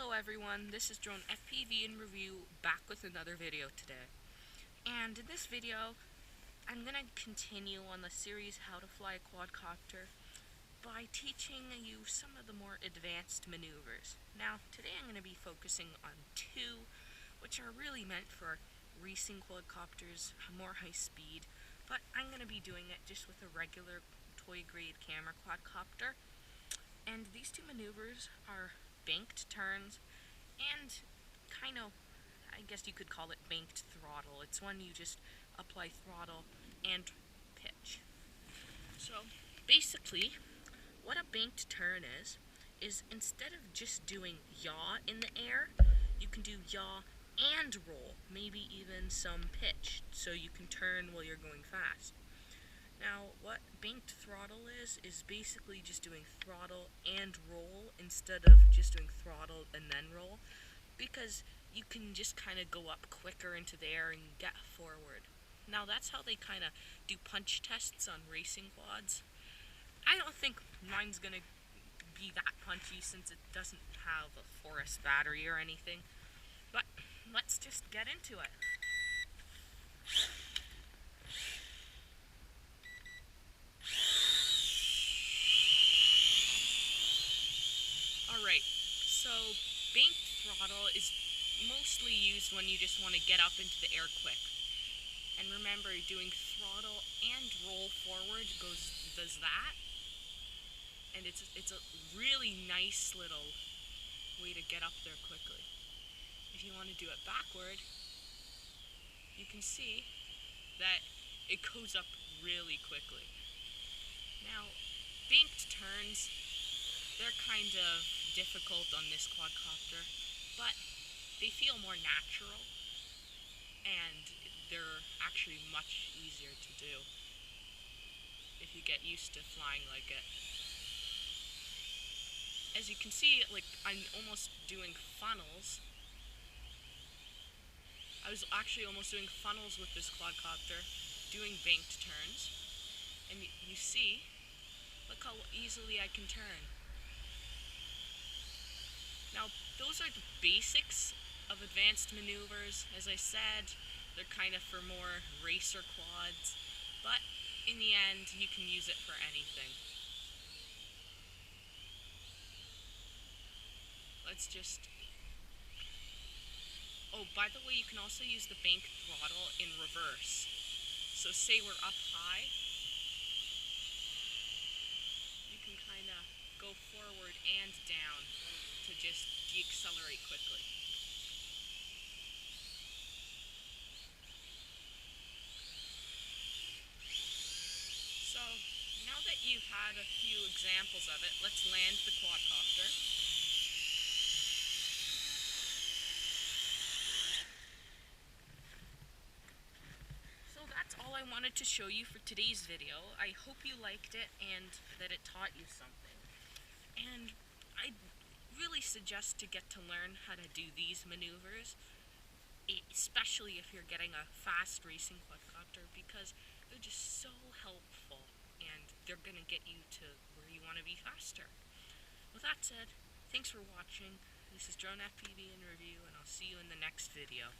Hello everyone, this is Drone FPV in Review, back with another video today. And in this video, I'm going to continue on the series How to Fly a Quadcopter by teaching you some of the more advanced maneuvers. Now, today I'm going to be focusing on two, which are really meant for racing quadcopters, more high speed, but I'm going to be doing it just with a regular toy-grade camera quadcopter. And these two maneuvers are banked turns and kind of, I guess you could call it banked throttle. It's when you just apply throttle and pitch. So basically, what a banked turn is instead of just doing yaw in the air, you can do yaw and roll, maybe even some pitch, so you can turn while you're going fast. Now, what banked throttle is basically just doing throttle and roll instead of just doing throttle and then roll, because you can just kind of go up quicker into the air and get forward. Now, that's how they kind of do punch tests on racing quads. I don't think mine's going to be that punchy since it doesn't have a forest battery or anything, but let's just get into it. Alright, so banked throttle is mostly used when you just want to get up into the air quick. And remember, doing throttle and roll forward does that. And it's a really nice little way to get up there quickly. If you want to do it backward, you can see that it goes up really quickly. Now, banked turns, they're kind of difficult on this quadcopter, but they feel more natural, and they're actually much easier to do if you get used to flying like it. As you can see, like, I'm almost doing funnels. I was actually almost doing funnels with this quadcopter, doing banked turns, and you see, look how easily I can turn. Now, those are the basics of advanced maneuvers. As I said, they're kind of for more racer quads, but in the end, you can use it for anything. Let's just... Oh, by the way, you can also use the bank throttle in reverse. So say we're up high, you can kind of go forward and down to just deaccelerate quickly. So, now that you've had a few examples of it, let's land the quadcopter. So that's all I wanted to show you for today's video. I hope you liked it and that it taught you something. And I really suggest to get to learn how to do these maneuvers, especially if you're getting a fast racing quadcopter, because they're just so helpful and they're going to get you to where you want to be faster. With that said, thanks for watching. This is Drone FPV in Review, and I'll see you in the next video.